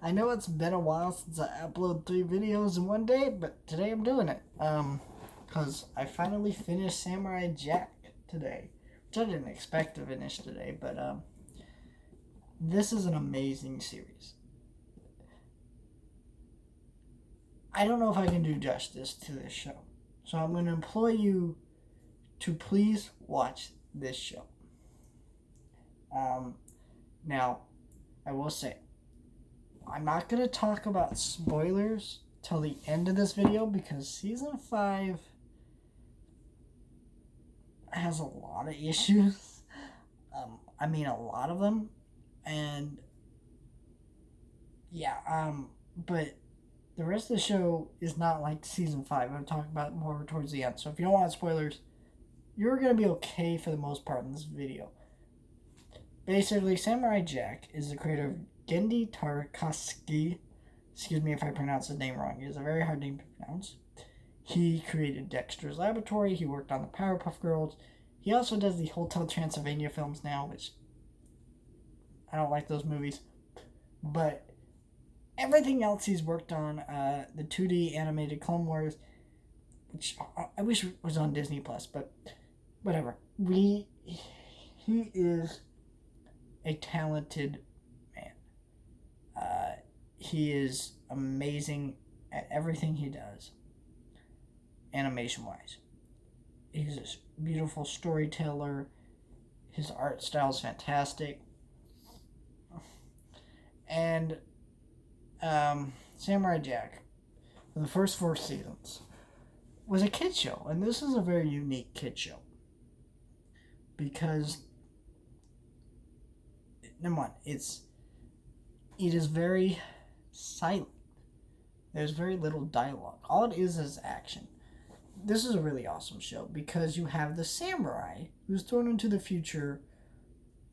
I know it's been a while since I uploaded 3 videos in one day, but today I'm doing it. Because I finally finished Samurai Jack today, which I didn't expect to finish today, but this is an amazing series. I don't know if I can do justice to this show, so I'm going to implore you to please watch this show. Um, Now, I will say, I'm not going to talk about spoilers till the end of this video because season 5 has a lot of issues. A lot of them. And yeah, but the rest of the show is not like season 5. I'm talking about more towards the end. So if you don't want spoilers, you're going to be okay for the most part in this video. Basically, Samurai Jack is the creator of Gendy Tarkovsky. Excuse me if I pronounce his name wrong. It is a very hard name to pronounce. He created Dexter's Laboratory. He worked on the Powerpuff Girls. He also does the Hotel Transylvania films now, which I don't like those movies. But everything else he's worked on, the 2D animated Clone Wars, which I wish was on Disney Plus, but whatever. He is a talented man. He is amazing at everything he does, animation wise. He's a beautiful storyteller. His art style is fantastic. And Samurai Jack, for the first 4 seasons, was a kid show. And this is a very unique kid show. Because, number one, it is very silent. There's very little dialogue. All it is action. This is a really awesome show because you have the samurai who's thrown into the future.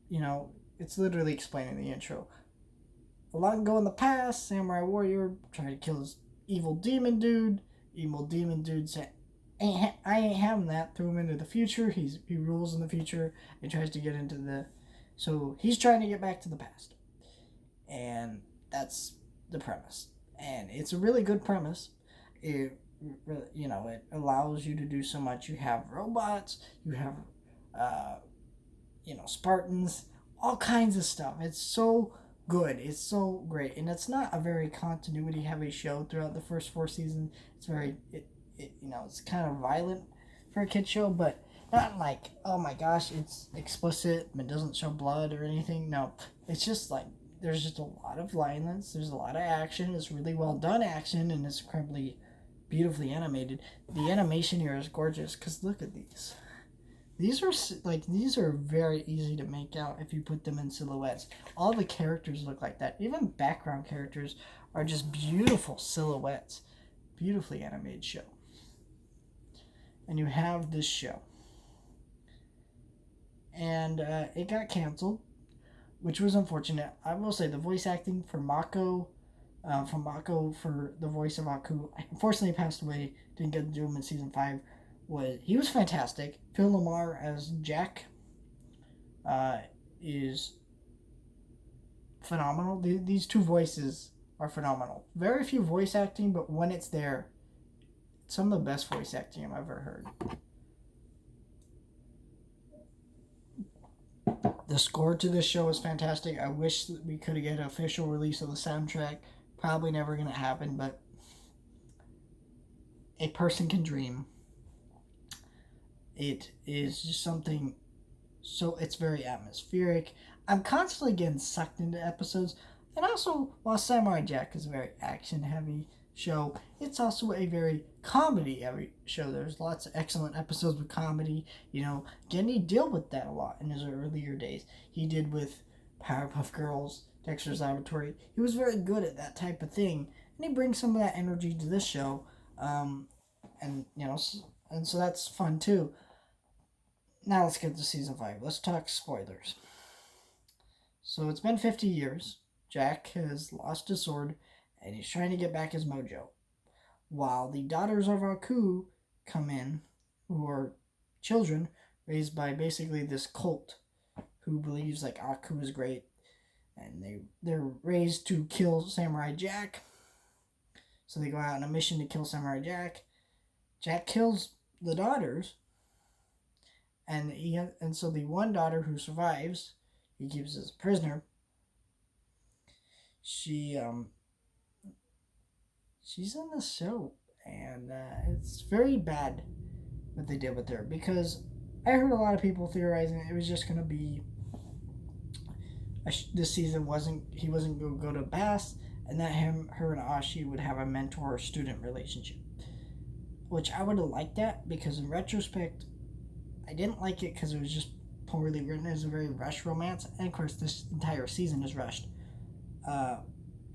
You know, it's literally explaining the intro. A long ago in the past, samurai warrior tried to kill this evil demon dude. Evil demon dude said, I ain't having that. Threw him into the future. He rules in the future. He tries to get into the... So he's trying to get back to the past. And that's the premise. And it's a really good premise. It allows you to do so much. You have robots, you have Spartans, all kinds of stuff. It's so good. It's so great. And it's not a very continuity heavy show throughout the first 4 seasons. It's very it's kind of violent for a kid show, but not like, oh my gosh, it's explicit and it doesn't show blood or anything. No. It's just like there's just a lot of violence, there's a lot of action, it's really well done action, and it's incredibly beautifully animated. The animation here is gorgeous because look at these. These are very easy to make out if you put them in silhouettes. All the characters look like that. Even background characters are just beautiful silhouettes. Beautifully animated show. And you have this show. And it got canceled, which was unfortunate. I will say the voice acting for Mako, for the voice of Aku, unfortunately passed away. Didn't get to do him in season 5. He was fantastic. Phil Lamar as Jack is phenomenal. These two voices are phenomenal. Very few voice acting, but when it's there, it's some of the best voice acting I've ever heard. The score to this show is fantastic. I wish that we could get an official release of the soundtrack. Probably never going to happen, but a person can dream. It is just something, so it's very atmospheric. I'm constantly getting sucked into episodes. And also, while Samurai Jack is a very action-heavy show, it's also a very comedy-heavy show. There's lots of excellent episodes with comedy. Gendy dealt with that a lot in his earlier days. He did with Powerpuff Girls, Dexter's Laboratory. He was very good at that type of thing. And he brings some of that energy to this show. And so that's fun too. Now let's get to season 5. Let's talk spoilers. So it's been 50 years. Jack has lost his sword, and he's trying to get back his mojo. While the daughters of Aku come in, who are children raised by basically this cult who believes like Aku is great. and they're raised to kill Samurai Jack. So they go out on a mission to kill Samurai Jack. Jack kills the daughters, and so the one daughter who survives, he keeps as a prisoner. She's in the show, and it's very bad what they did with her, because I heard a lot of people theorizing it was just gonna be this season he wasn't going to go to BASS, and that her and Ashi would have a mentor-student relationship, which I would have liked that, because in retrospect, I didn't like it because it was just poorly written. It was a very rushed romance, and of course this entire season is rushed.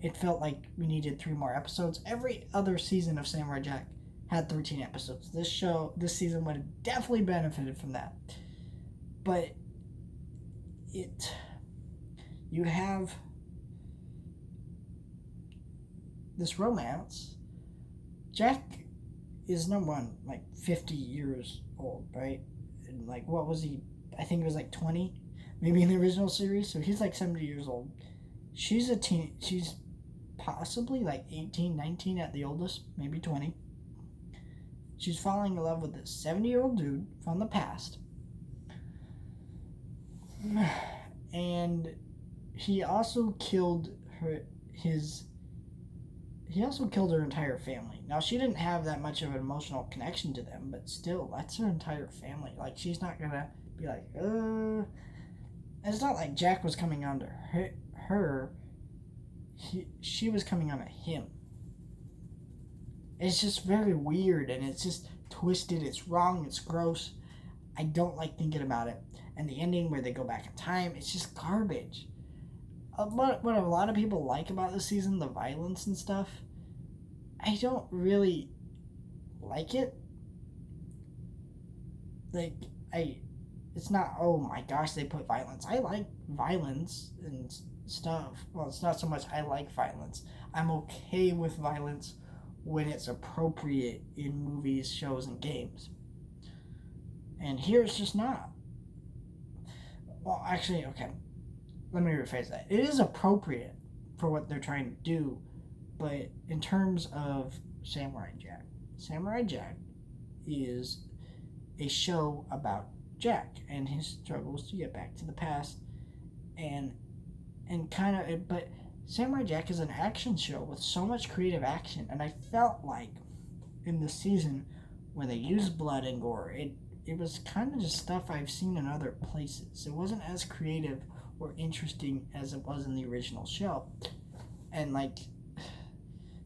It felt like we needed 3 more episodes. Every other season of Samurai Jack had 13 episodes. This season would have definitely benefited from that. But you have this romance. Jack is number one, like 50 years old, right? And like, what was he? I think it was like 20, maybe in the original series. So he's like 70 years old. She's she's possibly like 18, 19 at the oldest, maybe 20. She's falling in love with this 70-year-old dude from the past. And he also killed her entire family. Now, she didn't have that much of an emotional connection to them, but still, that's her entire family. Like, she's not gonna be like, It's not like Jack was coming on to her. She was coming on to him. It's just very weird, and it's just twisted. It's wrong. It's gross. I don't like thinking about it. And the ending where they go back in time, it's just garbage. What a lot of people like about this season, the violence and stuff, I don't really like it. Like, it's not, oh my gosh, they put violence. I like violence and stuff. Well, it's not so much I like violence. I'm okay with violence when it's appropriate in movies, shows, and games. And here it's just not. Well, actually, okay. Let me rephrase that. It is appropriate for what they're trying to do, but in terms of Samurai Jack is a show about Jack and his struggles to get back to the past, and but Samurai Jack is an action show with so much creative action, and I felt like in this season when they used blood and gore, it was kind of just stuff I've seen in other places. It wasn't as creative or interesting as it was in the original show. And like,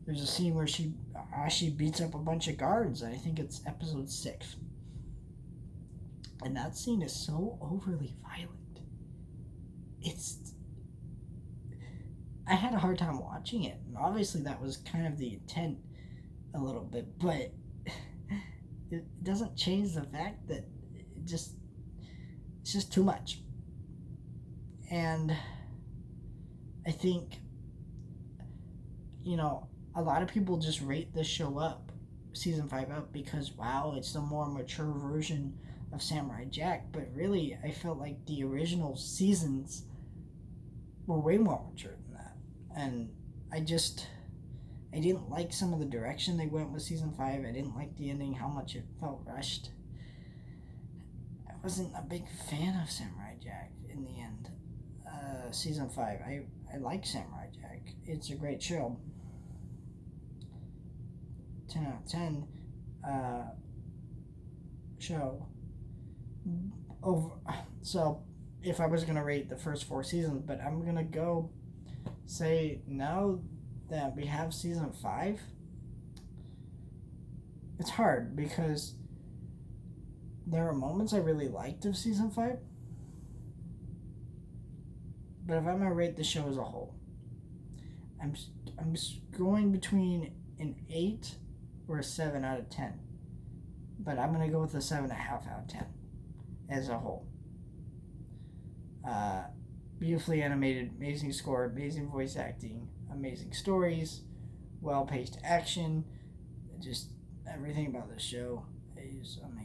there's a scene where she beats up a bunch of guards. I think it's episode 6. And that scene is so overly violent. I had a hard time watching it. And obviously that was kind of the intent a little bit, but it doesn't change the fact that it's just too much. And I think, a lot of people just rate this show up, season 5 up, because wow, it's a more mature version of Samurai Jack. But really, I felt like the original seasons were way more mature than that. And I didn't like some of the direction they went with season 5. I didn't like the ending, how much it felt rushed. I wasn't a big fan of Samurai Jack in the end. Season 5, I like Samurai Jack. It's a great show. 10 out of 10 show. So, if I was going to rate the first 4 seasons, but I'm going to go say now that we have season 5, it's hard because there are moments I really liked of season 5, but if I'm gonna rate the show as a whole, I'm going between an 8 or a 7 out of 10, but I'm gonna go with a 7.5 out of 10 as a whole. Beautifully animated, amazing score, amazing voice acting, amazing stories, well-paced action, just everything about the show is amazing.